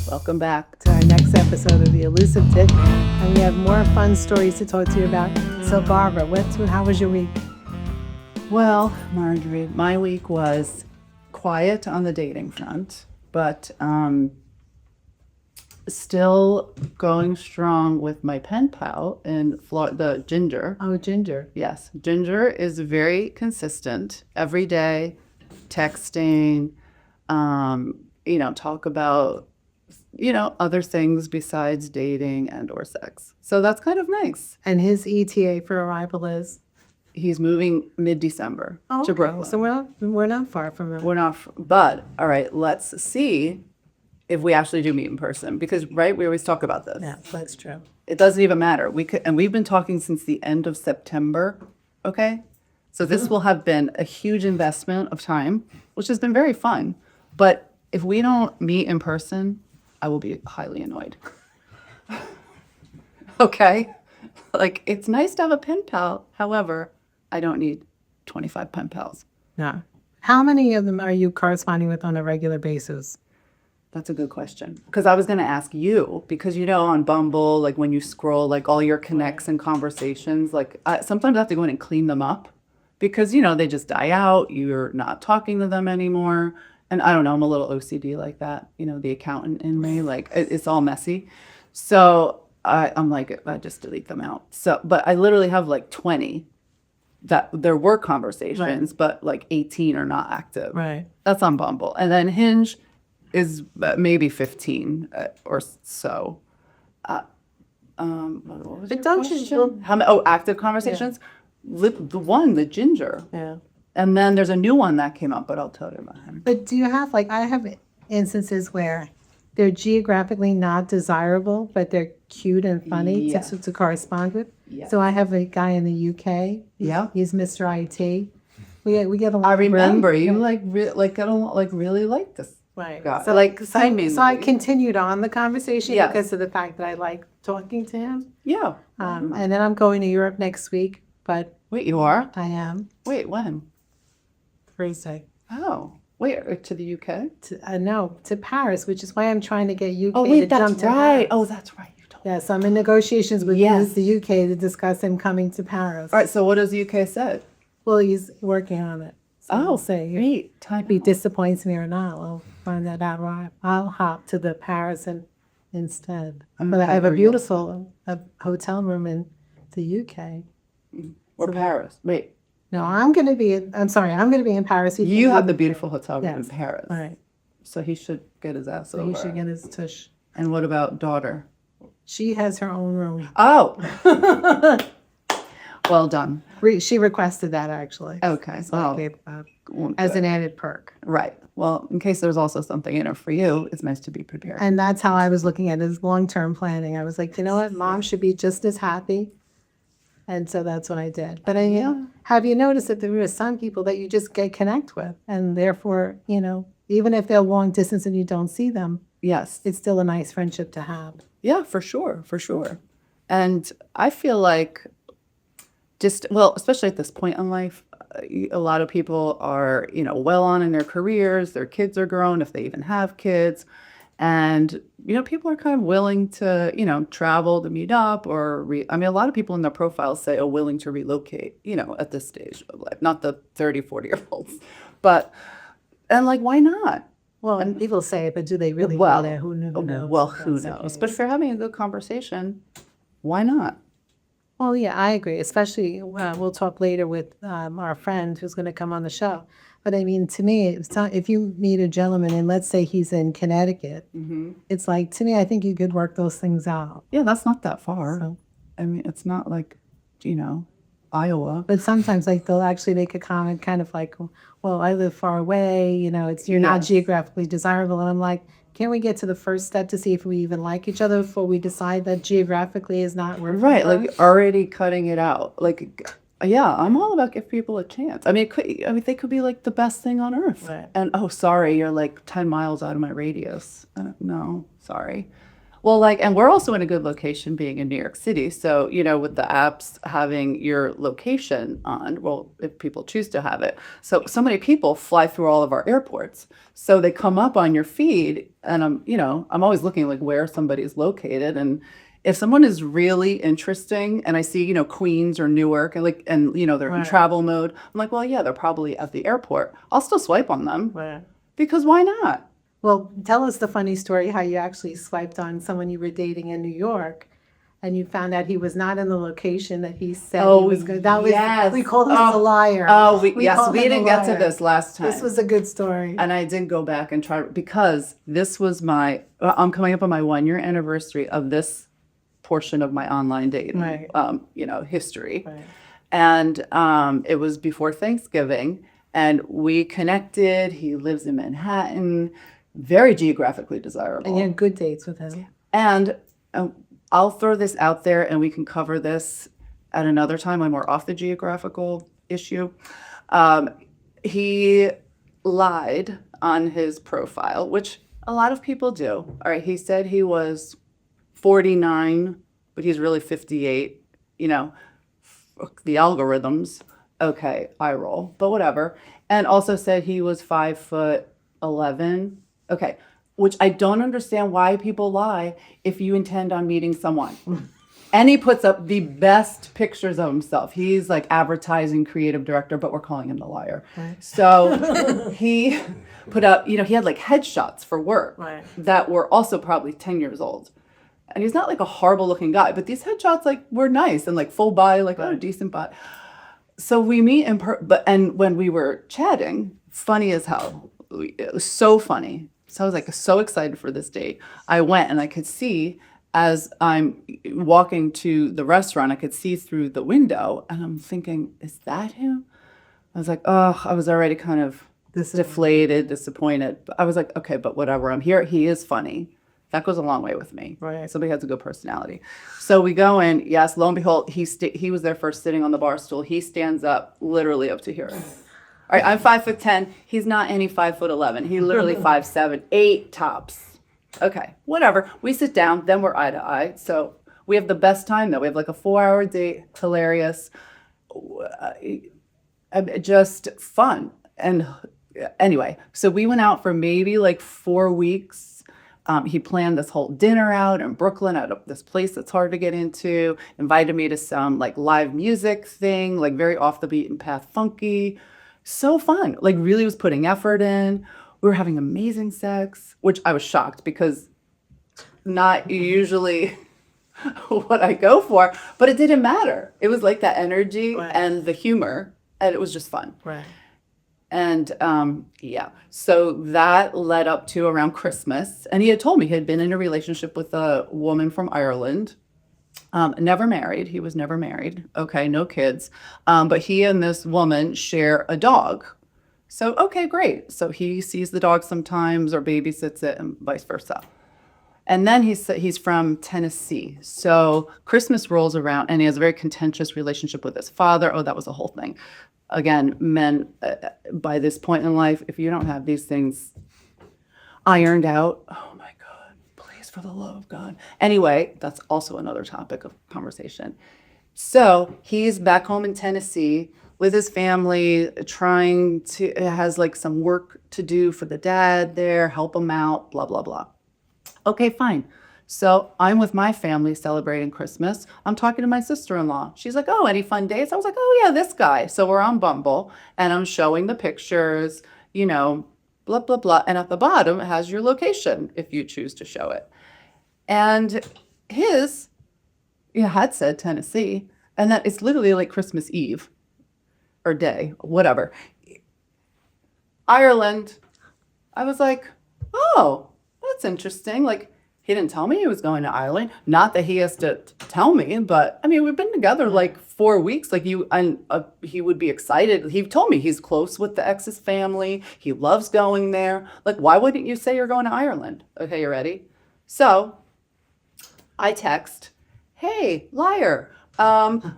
Welcome back to our next episode of the Elusive Dick, and we have more fun stories to talk to you about. So, Barbara, how was your week? Well, Marjorie, my week was quiet on the dating front, but still going strong with my pen pal in Florida, Ginger. Oh, Ginger. Yes, Ginger is very consistent every day, texting, talk about other things besides dating and or sex. So that's kind of nice. And his ETA for arrival is? He's moving mid-December to Brooklyn. So we're not far from him. We're not, but all right, let's see if we actually do meet in person, because right, we always talk about this. Yeah, that's true. It doesn't even matter. We've been talking since the end of September. Okay, so this will have been a huge investment of time, which has been very fun. But if we don't meet in person, I will be highly annoyed. Okay? Like, it's nice to have a pen pal. However, I don't need 25 pen pals. No. How many of them are you corresponding with on a regular basis? That's a good question. Because I was going to ask you, because on Bumble, like when you scroll, like all your connects and conversations, like sometimes I have to go in and clean them up because, they just die out. You're not talking to them anymore. And I don't know, I'm a little OCD like that, the accountant in me, like it's all messy. So I'm like, I just delete them out. So, but I literally have like 20 that there were conversations, right, but like 18 are not active. Right. That's on Bumble. And then Hinge is maybe 15 or so. What was But your don't question? you? How many? Oh, active conversations? Yeah. The Ginger. Yeah. And then there's a new one that came up, but I'll tell you about him. But do you have, I have instances where they're geographically not desirable, but they're cute and funny to correspond with. Yeah. So I have a guy in the UK. Yeah. He's Mr. IT. We get along. I remember you really like this. Right. guy. So I continued on the conversation because of the fact that I like talking to him. Yeah. And then I'm going to Europe next week, but. Wait, you are? I am. Wait, when? Thursday. Oh, wait, to the UK? No, to Paris, which is why I'm trying to get UK to jump to right. Paris. Oh, that's right. You told me. Yeah, so I'm in negotiations with the UK to discuss him coming to Paris. All right, so what does the UK say? Well, he's working on it. So we'll see. Great. If he disappoints me or not, we'll find that out. I'll hop to the Paris instead. But I have a beautiful hotel room in the UK. Or Paris. Wait. No, I'm going to be in Paris. You have the beautiful hotel room in Paris. All right. So he should get his ass over. He should get his tush. And what about daughter? She has her own room. Oh. Well done. She requested that, actually. Okay. So I gave as an added perk. Right. Well, in case there's also something in it for you, it's nice to be prepared. And that's how I was looking at it, as long-term planning. I was like, you know what? Mom should be just as happy. And so that's what I did. But have you noticed that there are some people that you just connect with, and therefore, even if they're long distance and you don't see them, yes, it's still a nice friendship to have. Yeah, for sure. And I feel like especially at this point in life, a lot of people are, well on in their careers, their kids are grown, if they even have kids. And, people are kind of willing to, travel to meet up a lot of people in their profiles say, willing to relocate, at this stage of life, not the 30, 40-year-olds. But, and why not? Well, and people say it, but do they really go there? Who knows? Well, who knows? But if you're having a good conversation, why not? Well, yeah, I agree. Especially, we'll talk later with our friend who's going to come on the show. But I mean, to me, if you meet a gentleman and let's say he's in Connecticut, it's like, to me, I think you could work those things out. Yeah, that's not that far. So, I mean, it's not like, Iowa. But sometimes they'll actually make a comment kind of like, well, I live far away, you're not geographically desirable. And I'm like, can't we get to the first step to see if we even like each other before we decide that geographically is not working? Right, already cutting it out. Yeah, I'm all about give people a chance. I mean, they could be the best thing on earth. Right. And sorry, you're 10 miles out of my radius. No, sorry. Well, like, and we're also in a good location being in New York City. So, with the apps having your location on, well, if people choose to have it. So many people fly through all of our airports. So they come up on your feed and I'm always looking like where somebody's located. And if someone is really interesting and I see, Queens or Newark and they're in Right. travel mode, I'm like, well, yeah, they're probably at the airport. I'll still swipe on them Right. because why not? Well, tell us the funny story how you actually swiped on someone you were dating in New York and you found out he was not in the location that he said he was going. That was, yes. we called him the liar. We called him didn't the get to liar. this last time. This was a good story. And I did go back and try because this was I'm coming up on my 1-year anniversary of this portion of my online dating, Right. history. Right. And it was before Thanksgiving and we connected. He lives in Manhattan, very geographically desirable. And you had good dates with him. And I'll throw this out there and we can cover this at another time when we're off the geographical issue. He lied on his profile, which a lot of people do. All right, he said he was 49, but he's really 58. The algorithms. Okay, eye roll, but whatever. And also said he was 5'11". Okay, which I don't understand why people lie if you intend on meeting someone. And he puts up the best pictures of himself. He's like advertising creative director, but we're calling him the liar. Right. So he put up, he had like headshots for work Right. that were also probably 10 years old. And he's not like a horrible looking guy, but these headshots like were nice and like full body, like Right. decent body. So we meet and when we were chatting, funny as hell. It was so funny. So I was like so excited for this date. I went and I could see as I'm walking to the restaurant, I could see through the window and I'm thinking, is that him? I was like, oh, I was already kind of deflated, disappointed. But I was like, okay, but whatever. I'm here. He is funny. That goes a long way with me. Right. Somebody has a good personality. So we go in. Yes, lo and behold, he was there first sitting on the bar stool. He stands up literally up to here. All right, I'm 5'10". He's not any 5'11". He literally 5'7", 8 tops. Okay, whatever. We sit down, then we're eye to eye. So we have the best time though. We have like a 4-hour date, hilarious, just fun. And anyway, so we went out for maybe like 4 weeks. He planned this whole dinner out in Brooklyn at this place that's hard to get into, invited me to some like live music thing, like very off the beaten path, funky. So fun, like really was putting effort in. We were having amazing sex, which I was shocked because not usually what I go for, but it didn't matter. It was like that energy Right. and the humor, and it was just fun. Right. And so that led up to around Christmas. And he had told me he had been in a relationship with a woman from Ireland. Never married. He was never married. Okay, no kids. But he and this woman share a dog. So, okay, great. So he sees the dog sometimes or babysits it and vice versa. And then he's from Tennessee. So Christmas rolls around and he has a very contentious relationship with his father. Oh, that was a whole thing. Again, men, by this point in life, if you don't have these things ironed out, oh my God, please, for the love of God. Anyway, that's also another topic of conversation. So he's back home in Tennessee with his family, has like some work to do for the dad there, help him out, blah, blah, blah. Okay, fine. So I'm with my family celebrating Christmas. I'm talking to my sister-in-law. She's like, oh, any fun dates? I was like, oh yeah, this guy. So we're on Bumble and I'm showing the pictures, blah, blah, blah. And at the bottom, it has your location if you choose to show it. And his had said Tennessee, and that it's literally like Christmas Eve or day, whatever. Ireland. I was like, oh, that's interesting. Like, he didn't tell me he was going to Ireland. Not that he has to tell me, but I mean, we've been together like 4 weeks. Like he would be excited. He told me he's close with the ex's family. He loves going there. Like, why wouldn't you say you're going to Ireland? Okay, you ready? So I text, hey, liar. But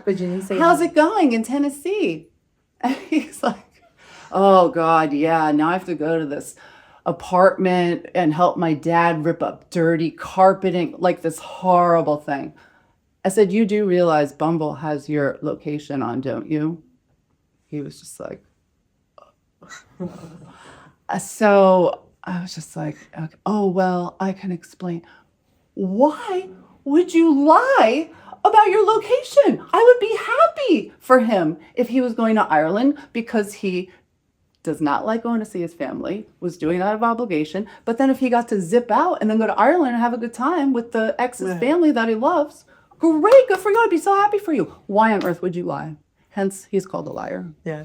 you didn't say How's it going in Tennessee? And he's like, oh God, yeah, now I have to go to this apartment and help my dad rip up dirty carpeting, like this horrible thing. I said, you do realize Bumble has your location on, don't you? He was just like, so I was just like, okay, oh, well, I can explain. Why would you lie about your location? I would be happy for him if he was going to Ireland because he does not like going to see his family, was doing it out of obligation. But then if he got to zip out and then go to Ireland and have a good time with the ex's family that he loves, great, good for you. I'd be so happy for you. Why on earth would you lie? Hence, he's called a liar. Yeah.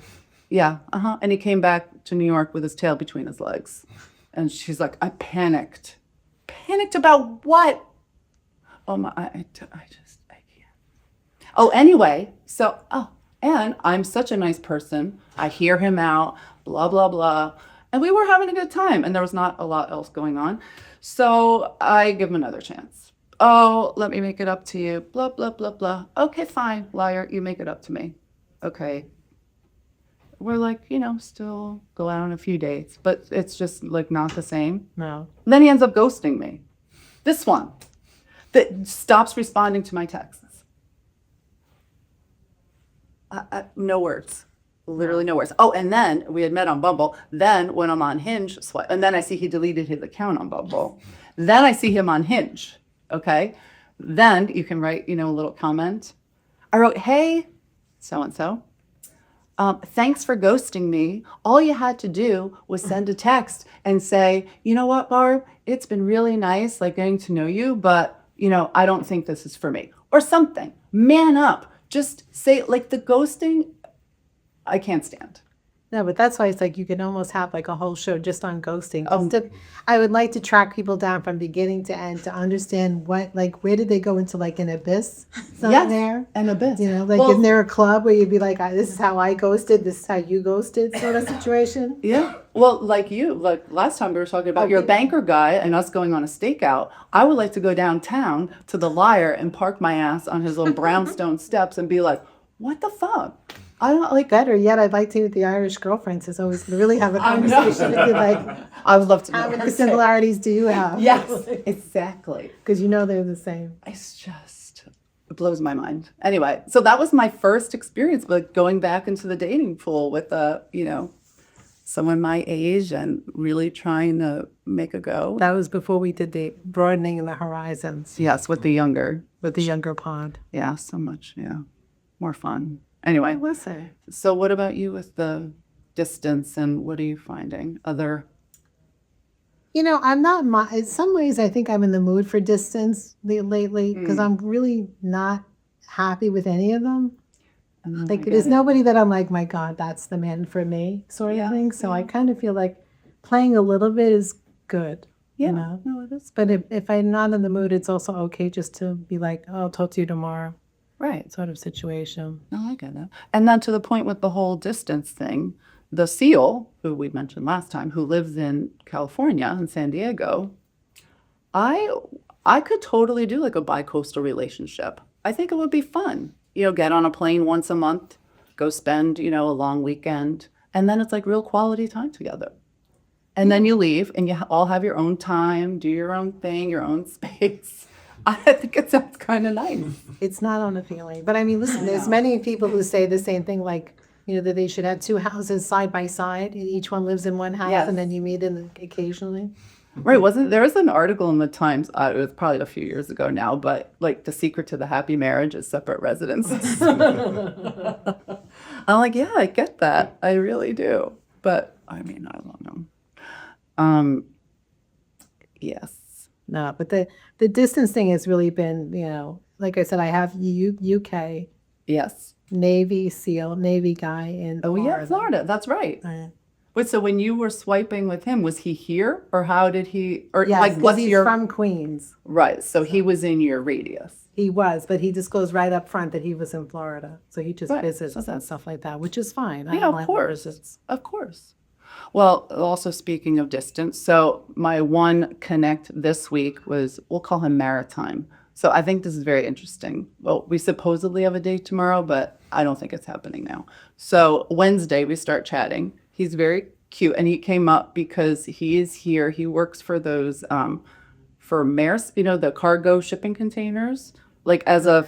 Yeah, And he came back to New York with his tail between his legs. And she's like, I panicked. Panicked about what? Oh my, I can't. Oh, anyway, and I'm such a nice person. I hear him out, blah, blah, blah. And we were having a good time, and there was not a lot else going on. So I give him another chance. Oh, let me make it up to you, blah, blah, blah, blah. Okay, fine, liar, you make it up to me. Okay. We're like, still go out on a few dates, but it's just like not the same. No. Then he ends up ghosting me. This one that stops responding to my texts. No words. Literally no words. Oh, and then we had met on Bumble. Then when I'm on Hinge, and then I see he deleted his account on Bumble. Then I see him on Hinge. Okay. Then you can write, a little comment. I wrote, hey, so-and-so. Thanks for ghosting me. All you had to do was send a text and say, you know what, Barb, it's been really nice, like getting to know you, but, I don't think this is for me. Or something. Man up. Just say, like, the ghosting, I can't stand. No, but that's why it's like you can almost have like a whole show just on ghosting. I would like to track people down from beginning to end to understand where did they go into like an abyss somewhere? An abyss. Isn't there a club where you'd be like, this is how I ghosted, this is how you ghosted sort of situation? Yeah. Well, like last time we were talking about your banker guy and us going on a stakeout, I would like to go downtown to the Liar and park my ass on his little brownstone steps and be like, what the fuck? I don't like. Better yet, I'd like to with the Irish girlfriends is always really have a conversation with you, like, I would love to know. how many similarities do you have? Yes, exactly. Because they're the same. It blows my mind. Anyway, so that was my first experience with going back into the dating pool with someone my age and really trying to make a go. That was before we did the broadening in the horizons. Yes, with the younger pod. Yeah, so much. Yeah, more fun. Anyway, Listen. So what about you with the distance and what are you finding? Other? I'm not, in some ways, I think I'm in the mood for distance lately because I'm really not happy with any of them. Like, there's nobody that I'm like, my God, that's the man for me sort of thing. So I kind of feel like playing a little bit is good. Yeah, no, it is. But if I'm not in the mood, it's also okay just to be like, oh, I'll talk to you tomorrow. Right. Sort of situation. Oh, I get that. And then to the point with the whole distance thing, the SEAL, who we mentioned last time, who lives in California, in San Diego, I could totally do like a bi-coastal relationship. I think it would be fun. Get on a plane once a month, go spend, a long weekend, and then it's like real quality time together. And then you leave and you all have your own time, do your own thing, your own space. I think it sounds kind of nice. It's not on a feeling. But I mean, listen, there's many people who say the same thing, like, that they should have two houses side by side and each one lives in one house and then you meet occasionally. Right. There was an article in the Times, it was probably a few years ago now, but like the secret to the happy marriage is separate residences. I'm like, yeah, I get that. I really do. But I mean, I don't know. Yes. No, but the distance thing has really been, like I said, I have UK. Yes. Navy SEAL, Navy guy in Florida. Yeah, Florida. That's right. Wait, so when you were swiping with him, was he here or how did he, or yes, like what's he's your, from Queens. Right, so he was in your radius. He was, but he just right up front that he was in Florida. So he just visits and stuff like that, which is fine. Yeah, of course. Of course. Well, also speaking of distance, so my one connect this week was, we'll call him Maritime. So I think this is very interesting. Well, we supposedly have a date tomorrow, but I don't think it's happening now. So Wednesday we start chatting. He's very cute. And he came up because he is here. He works for those, for Maersk, the cargo shipping containers, like as a,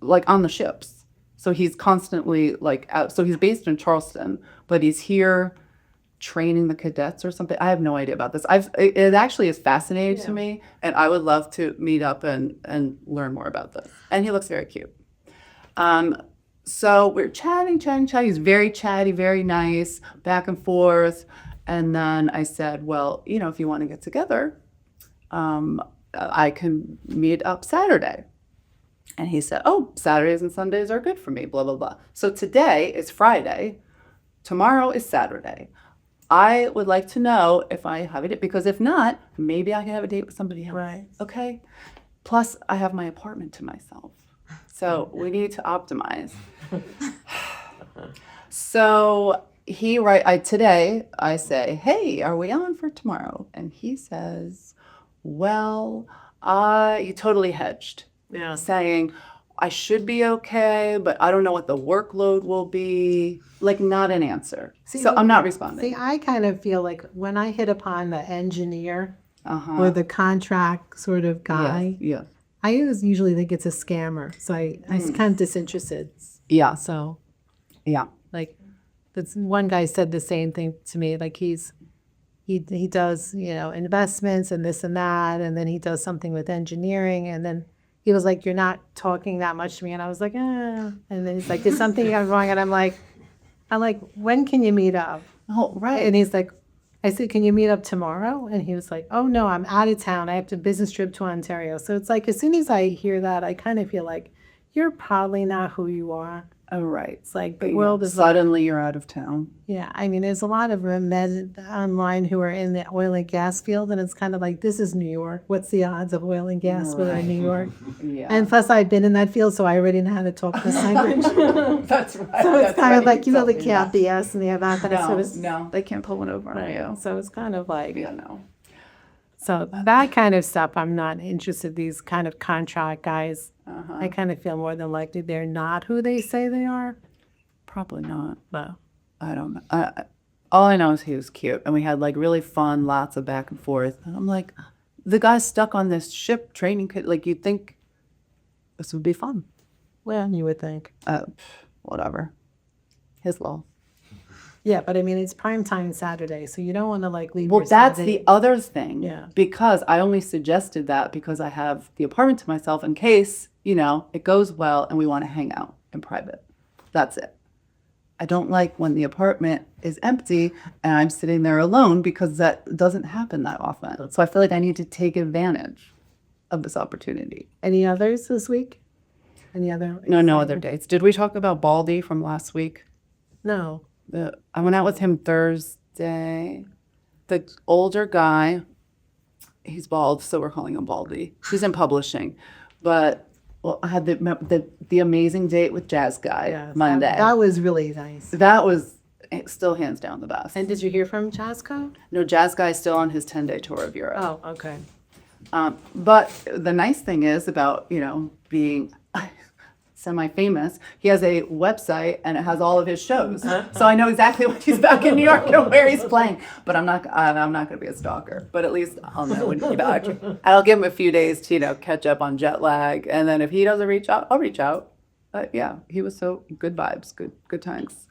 like on the ships. So he's constantly like out. So he's based in Charleston, but he's here training the cadets or something. I have no idea about this. It actually is fascinating to me, and I would love to meet up and learn more about this. And he looks very cute. So we're chatting. He's very chatty, very nice, back and forth. And then I said, well, if you want to get together, I can meet up Saturday. And he said, oh, Saturdays and Sundays are good for me, blah, blah, blah. So today is Friday. Tomorrow is Saturday. I would like to know if I have a date, because if not, maybe I can have a date with somebody else. Right. Okay. Plus, I have my apartment to myself. So we need to optimize. So today I say, hey, are we on for tomorrow? And he says, well, you totally hedged. Yeah. Saying, I should be okay, but I don't know what the workload will be. Like, not an answer. So I'm not responding. See, I kind of feel like when I hit upon the engineer or the contract sort of guy, Yeah. I usually think it's a scammer. So I'm kind of disinterested. Yeah. So, Yeah. like, this one guy said the same thing to me. Like, he does, investments and this and that, and then he does something with engineering, and then he was like, you're not talking that much to me. And I was like, And then he's like, did something go wrong? And I'm like, when can you meet up? Oh, right. And he's like, I said, can you meet up tomorrow? And he was like, oh, no, I'm out of town. I have a business trip to Ontario. So it's like, as soon as I hear that, I kind of feel like you're probably not who you are. Oh, right. It's like the world is suddenly you're out of town. Yeah, I mean, there's a lot of men online who are in the oil and gas field, and it's kind of like, this is New York. What's the odds of oil and gas within New York? Yeah. And plus, I've been in that field, so I already know how to talk this language. That's right. So it's kind of like, they can't BS and they have that kind of No, stuff. no, they can't pull one over on you. So it's kind of like, Yeah, no. so that kind of stuff, I'm not interested. These kind of contract guys, I kind of feel more than likely they're not who they say they are. Probably not. No. I don't know. All I know is he was cute, and we had like really fun, lots of back and forth. And I'm like, the guy's stuck on this ship training kit. Like, you'd think this would be fun. Well, you would think. Whatever. His law. Yeah, but I mean, it's prime time Saturday, so you don't want to like leave. Well, your that's Saturday. the other thing. Yeah. Because I only suggested that because I have the apartment to myself in case, it goes well and we want to hang out in private. That's it. I don't like when the apartment is empty and I'm sitting there alone, because that doesn't happen that often. So I feel like I need to take advantage of this opportunity. Any others this week? Any other? No other dates. Did we talk about Baldy from last week? No. I went out with him Thursday. The older guy, he's bald, so we're calling him Baldy. He's in publishing. But I had the amazing date with Jazz Guy Monday. That was really nice. That was still hands down the best. And did you hear from Jasco? No, Jazz Guy's still on his 10-day tour of Europe. Oh, okay. But the nice thing is about, being semi-famous, he has a website and it has all of his shows. So I know exactly when he's back in New York and where he's playing. But I'm not going to be a stalker. But at least I'll know when he's back. I'll give him a few days to, catch up on jet lag. And then if he doesn't reach out, I'll reach out. But yeah, he was so good vibes, good times.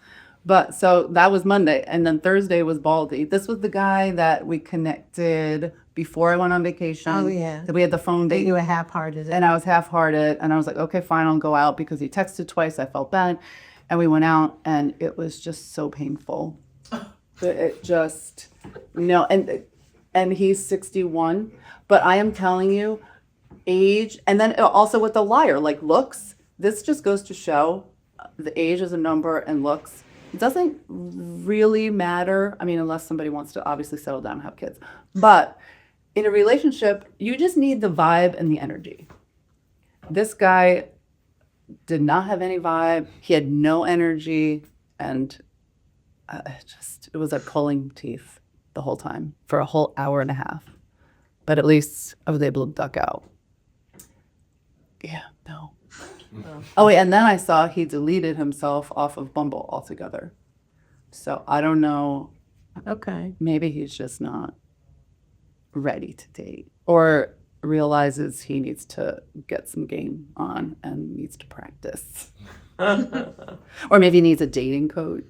But so that was Monday. And then Thursday was Baldy. This was the guy that we connected before I went on vacation. Oh, yeah. That we had the phone date. You were half-hearted. And I was half-hearted, and I was like, okay, fine, I'll go out, because he texted twice. I felt bad, and we went out, and it was just so painful. It just, and he's 61, but I am telling you, age, and then also with the liar, like looks, this just goes to show the age is a number, and looks, it doesn't really matter. I mean, unless somebody wants to obviously settle down and have kids, but in a relationship, you just need the vibe and the energy. This guy did not have any vibe. He had no energy, and it was like pulling teeth the whole time for a whole hour and a half. But at least I was able to duck out. Yeah, no. Oh, wait, and then I saw he deleted himself off of Bumble altogether. So I don't know Okay. Maybe he's just not ready to date or realizes he needs to get some game on and needs to practice. Or maybe he needs a dating coach.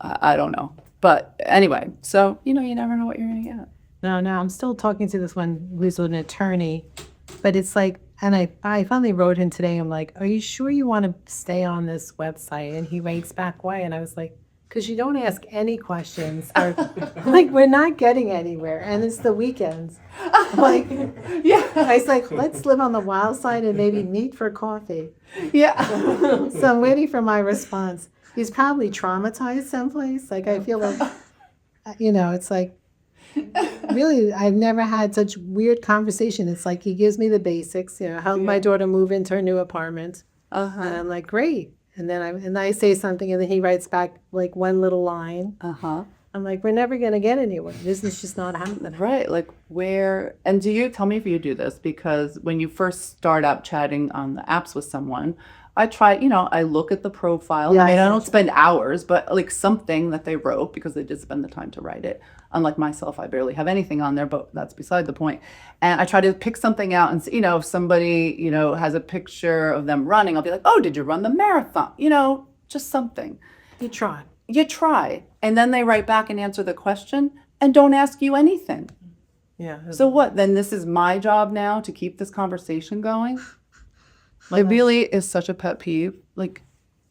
I don't know. But anyway, so, you never know what you're going to get. No, I'm still talking to this one who's an attorney, but it's like, and I finally wrote him today. I'm like, are you sure you want to stay on this website? And he writes back, why? And I was like, because you don't ask any questions. Or, like, we're not getting anywhere. And it's the weekends. Like, Yeah. I was like, let's live on the wild side and maybe meet for coffee. Yeah. So I'm waiting for my response. He's probably traumatized someplace. Like, I feel like, it's like, really, I've never had such weird conversation. It's like he gives me the basics, help my daughter move into her new apartment. Uh-huh. And I'm like, great. And then I say something, and then he writes back like one little line. Uh-huh. I'm like, we're never going to get anywhere. This is just not happening. Right. Like where, and do you, tell me if you do this, because when you first start out chatting on the apps with someone, I try, I look at the profile. Yeah, I mean, I I don't spend hours, but like something that they wrote because they did spend the time to write it. Unlike myself, I barely have anything on there, but that's beside the point. And I try to pick something out and, if somebody, has a picture of them running, I'll be like, oh, did you run the marathon? Just something. You try. You try. And then they write back and answer the question and don't ask you anything. Yeah. So what? Then this is my job now to keep this conversation going? It really is such a pet peeve. Like,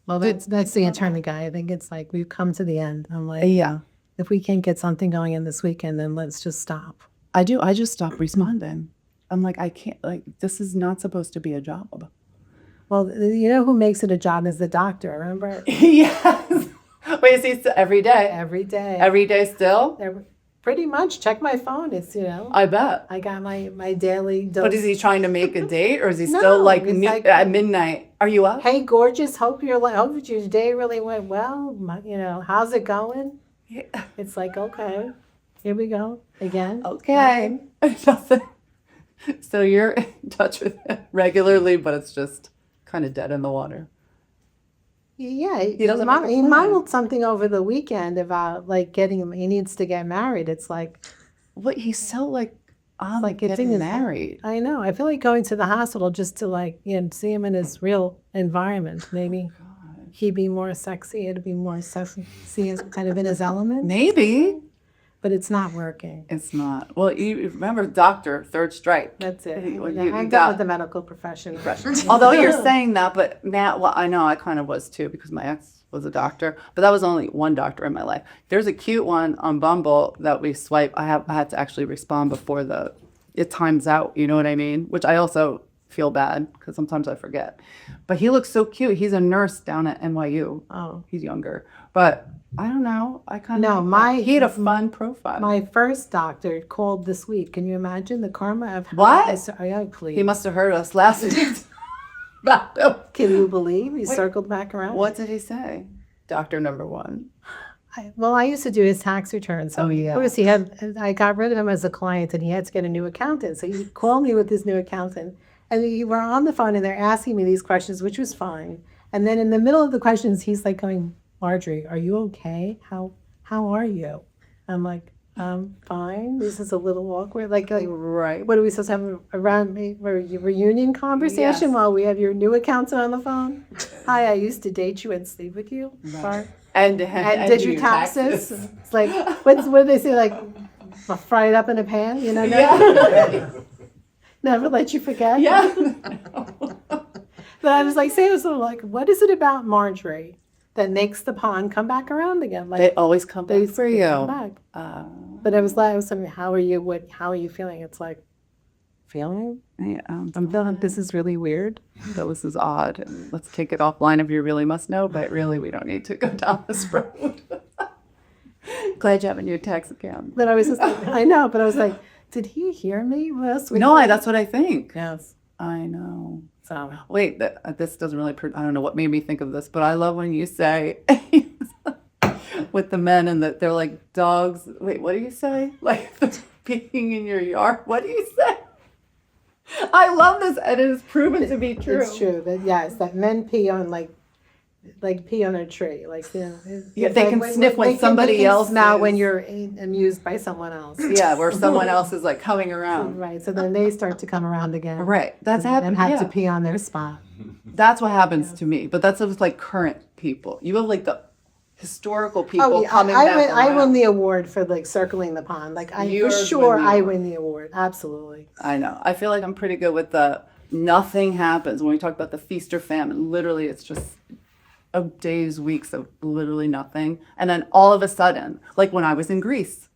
Well, that's the attorney guy. I think it's like we've come to the end. I'm like, yeah, if we can't get something going in this weekend, then let's just stop. I do. I just stop responding. I'm like, I can't, like, this is not supposed to be a job. Well, you know who makes it a job is the doctor, remember? Yes. Wait, is he every day? Every day. Every day still? Pretty much. Check my phone. It's, I bet. I got my daily dose. But is he trying to make a date, or is he No, still like, it's like- at midnight? Are you up? Hey, gorgeous. Hope your day really went well. How's it going? Yeah. It's like, okay, here we go again. Okay. Nothing. So you're in touch with him regularly, but it's just kind of dead in the water. Yeah, He doesn't make a he plan. modeled something over the weekend about like getting him. He needs to get married. It's like, What, he's so like on like it's in getting his married. I know. I feel like going to the hospital just to see him in his real environment. Maybe he'd be more sexy. It'd be more sexy, see him kind of in his element. Maybe. But it's not working. It's not. Well, you remember, doctor, third strike. That's it. You I'm got- done with the medical profession. Although you're saying that, but now, well, I know I kind of was too, because my ex was a doctor, but that was only one doctor in my life. There's a cute one on Bumble that we swipe. I had to actually respond before it times out. You know what I mean? Which I also feel bad because sometimes I forget. But he looks so cute. He's a nurse down at NYU. Oh. He's younger, but I don't know. I kind of he had a fun profile. My first doctor called this week. Can you imagine the karma of What? Yeah, please. He must have heard us last week. About him. Can you believe he circled back around? What did he say? Doctor number one. I used to do his tax returns. So Oh, yeah. Of course, I got rid of him as a client, and he had to get a new accountant. So he called me with his new accountant, and we were on the phone, and they're asking me these questions, which was fine. And then in the middle of the questions, he's like going, "Marjorie, are you okay? How are you?" I'm like, fine. This is a little awkward. Like, Right. what are we supposed to have a reunion conversation Yes. while we have your new accountant on the phone? Hi, I used to date you and sleep with you. Right. And did do your taxes? It's like, what do they say? Like, fry it up in a pan? Yeah. Never let you forget. Yeah. But I was like, like, what is it about Marjorie that makes the pond come back around again? Like, They always come back for come you. back. But I was saying, how are you? How are you feeling? It's like, feeling? Yeah, I'm feeling this is really weird. so this is odd. And let's take it offline if you really must know, but really we don't need to go down this road. Glad you have a new tax account. But I was just like, I know, but I was like, did he hear me? No, that's what I think. Yes. I know. So Wait, this doesn't really, I don't know what made me think of this, but I love when you say, with the men and they're like dogs. Wait, what do you say? Like they're peeing in your yard. What do you say? I love this, and it is proven to be true. It's true that yes, that men pee on like like pee on a tree. Like, you know, Yeah, it's they like can sniff when somebody else smell when is- you're amused by someone else. Yeah, where someone else is like coming around. Right. So then they start to come around again. Right. That's and happening. have to Yeah. pee on their spot. That's what happens to me. But that's with like current people. You have like the historical people coming back I won around. the award for like circling the pond. Like for Yours sure win the I award. win the award. Absolutely. I know. I feel like I'm pretty good with the nothing happens. When we talk about the feast or famine, literally it's just days, weeks of literally nothing. And then all of a sudden, like when I was in Greece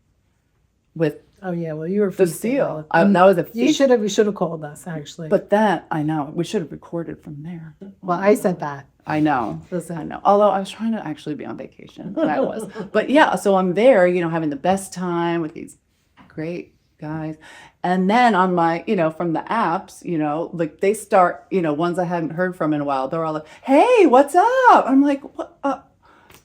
with Oh yeah, well you were the feasting seal. all of- That was a You feast. should have called us actually. But that, I know. We should have recorded from there. well, I said that. I know. Listen. I know. Although I was trying to actually be on vacation, and I was. But yeah, so I'm there, having the best time with these great guys. And then on my, from the apps, like they start, ones I hadn't heard from in a while, they're all like, hey, what's up? I'm like, what?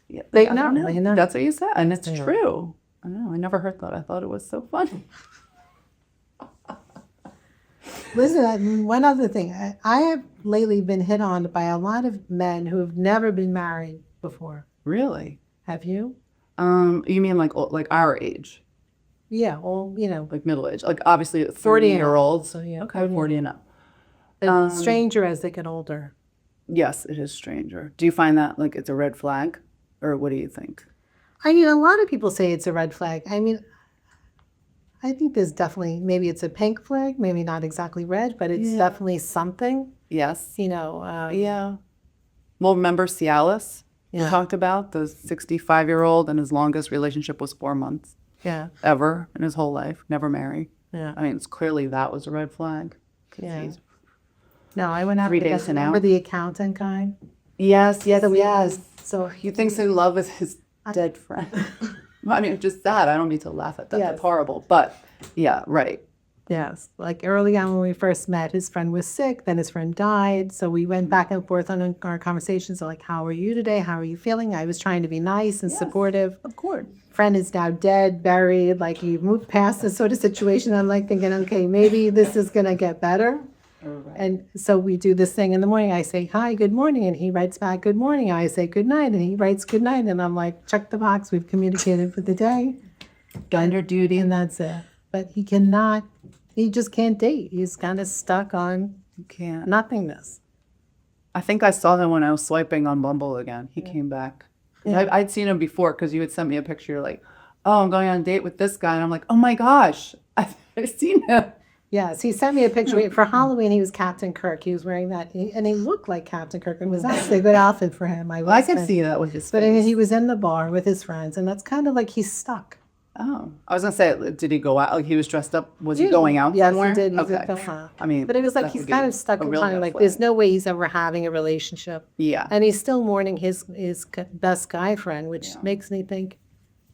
Yeah, They I know, don't they know. That's what you said. And it's Yeah. true. I know. I never heard that. I thought it was so funny. Listen, one other thing. I have lately been hit on by a lot of men who have never been married before. Really? Have you? You mean like our age? Yeah, well, Like middle age? Like obviously 40 and up. 30-year-olds. So, yeah, Okay, 40 40 and up. a stranger as they get older. Yes, it is stranger. Do you find that like it's a red flag? Or what do you think? I mean, a lot of people say it's a red flag. I mean, I think there's definitely, maybe it's a pink flag, maybe not exactly red, but it's Yeah. definitely something, Yes. Yeah. Well, remember Cialis? We Yeah. talked about the 65-year-old and his longest relationship was 4 months Yeah. ever in his whole life. Never marry. Yeah. I mean, it's clearly that was a red flag. 'Cause Yeah. he's- No, I went out 3 to days and remember out. the accountant guy. Yes, yes. So He thinks in love with his dead friend. I mean, just that. I don't mean to laugh at that. Yes. That's horrible. But yeah, right. yes, like early on when we first met, his friend was sick, then his friend died. So we went back and forth on our conversations like, how are you today? How are you feeling? I was trying to be nice and supportive. Of course. Friend is now dead, buried, like you moved past this sort of situation. I'm like thinking, okay, maybe this is going to get better. And so we do this thing in the morning. I say, hi, good morning. And he writes back, good morning. I say, good night. And he writes, good night. And I'm like, check the box. We've communicated for the day. Done your duty. And that's it. But he just can't date. He's kind of stuck on You can't. nothingness. I think I saw him when I was swiping on Bumble again. He came back. Yeah. I'd seen him before because you had sent me a picture like, oh, I'm going on a date with this guy. And I'm like, oh my gosh, I've seen him. Yes, he sent me a picture. For Halloween, he was Captain Kirk. He was wearing that. And he looked like Captain Kirk. It was actually a good outfit for him. Well, I can see that with his But face. he was in the bar with his friends. And that's kind of like he's stuck. Oh, I was gonna say, did he go out? Like he was dressed up? Was he going out Yes, somewhere? he did. He's Okay. I mean, but it was like that he's would be kind of stuck a in real kind of red like flag. there's no way he's ever having a relationship, Yeah. and he's still mourning his best guy friend, which makes me think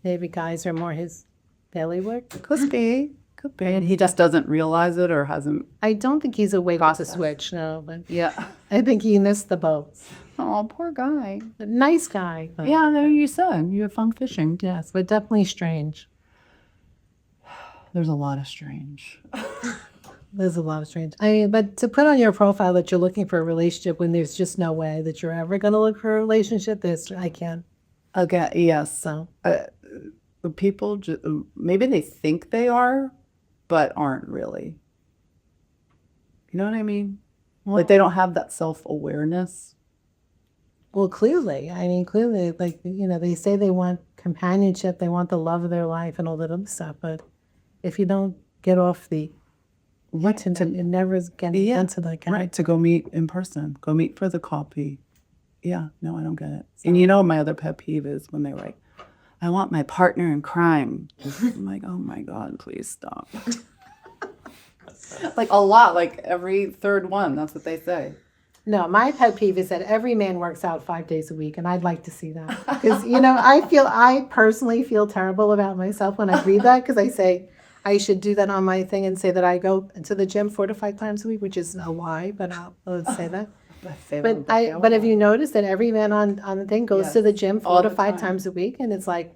maybe guys are more his bailiwick. Could be. Could be. And he just doesn't realize it or hasn't. I don't think he's awake to Process. switch. No, but Yeah. I think he missed the boat. Oh, poor guy. A nice guy. But Yeah, there you said. You had fun fishing. yes, but definitely strange. There's a lot of strange. There's a lot of strange. I mean, but to put on your profile that you're looking for a relationship when there's just no way that you're ever going to look for a relationship, I can't. Okay, yes. So The people, maybe they think they are, but aren't really. You know what I mean? Like they don't have that self-awareness. well, clearly, like, they say they want companionship, they want the love of their life and all that other stuff. But if you don't get off it never is getting into the kind Right, to go meet in person. Go meet for the coffee. Yeah, no, I don't get it. And my other pet peeve is when they write, I want my partner in crime. I'm like, oh my God, please stop. Like a lot, like every third one, that's what they say. No, my pet peeve is that every man works out 5 days a week, and I'd like to see that. Because, I personally feel terrible about myself when I read that, because I say I should do that on my thing and say that I go to the gym 4 to 5 times a week, which is a lie, but I'll say that. But have you noticed that every man on the thing goes to the gym 4 All to the 5 time. times a week, and it's like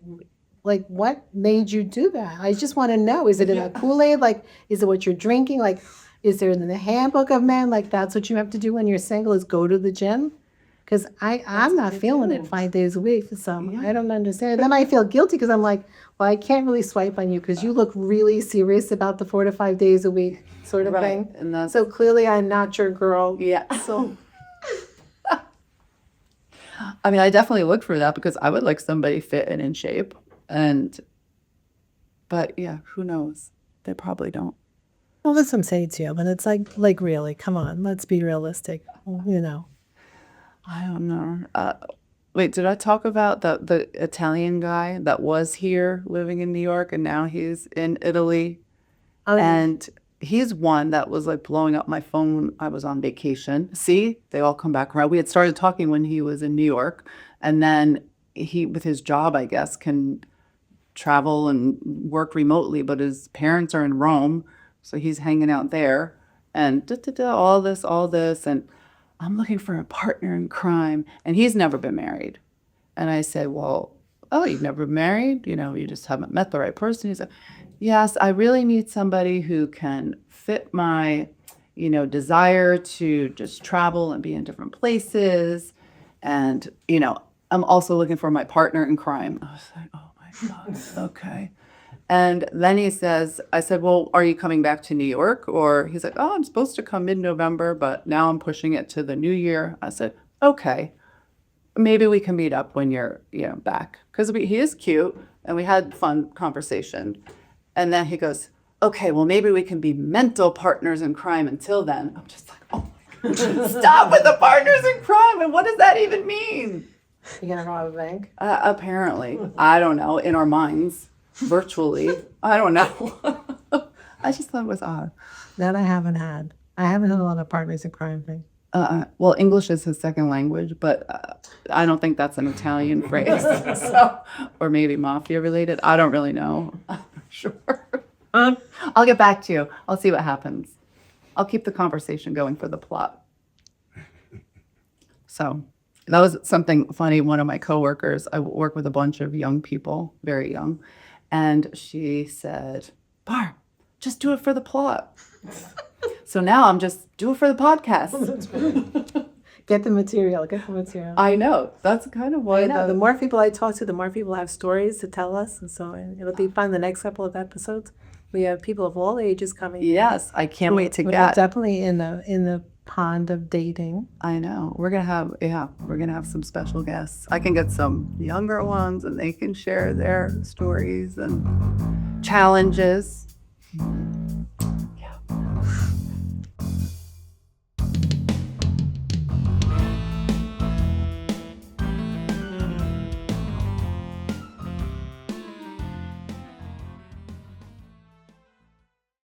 what made you do that? I just want to know. Is it in a Kool-Aid? Like, is it what you're drinking? Like, is there in the handbook of men? Like, that's what you have to do when you're single is go to the gym? Because I'm not feeling it 5 days a week for some. I don't understand. Then I feel guilty because I'm like, well, I can't really swipe on you because you look really serious about the 4 to 5 days a week sort of thing. And that's, So clearly I'm not your girl. yeah. So, I mean, I definitely look for that because I would like somebody fit and in shape. But yeah, who knows? They probably don't. Well, that's what I'm saying to you, but it's like really, come on, let's be realistic, you know. I don't know. Wait, did I talk about the Italian guy that was here living in New York and now he's in Italy? Oh, yeah. And he's one that was like blowing up my phone when I was on vacation. See, they all come back around. We had started talking when he was in New York, and then he, with his job, I guess, can travel and work remotely, but his parents are in Rome, so he's hanging out there, and all this, and I'm looking for a partner in crime, and he's never been married. And I said, well, oh, you've never been married? You know, you just haven't met the right person. He said, yes, I really need somebody who can fit my, desire to just travel and be in different places. And, I'm also looking for my partner in crime. I was like, oh my God, okay. And then he says, I said, well, are you coming back to New York? Or he's like, oh, I'm supposed to come mid-November, but now I'm pushing it to the new year. I said, okay, maybe we can meet up when you're, back. Because he is cute and we had fun conversation. And then he goes, okay, well, maybe we can be mental partners in crime until then. I'm just like, oh my God, stop with the partners in crime. And what does that even mean? You're gonna rob a bank? Apparently, I don't know, in our minds. Virtually. I don't know. I just thought it was odd. That I haven't had. I haven't had a lot of partners in crime thing. Well, English is his second language, but I don't think that's an Italian phrase. So, or maybe mafia related. I don't really know. I'm not sure. I'll get back to you. I'll see what happens. I'll keep the conversation going for the plot. So that was something funny. One of my coworkers, I work with a bunch of young people, very young. And she said, Barb, just do it for the plot. So now I'm just do it for the podcast. Get the material. I know. That's kind of what the more people I talk to, the more people have stories to tell us. And so it'll be fun the next couple of episodes. We have people of all ages coming. Yes, I can't wait to We're get. definitely in the pond of dating. I know. We're gonna have some special guests. I can get some younger ones and they can share their stories and challenges.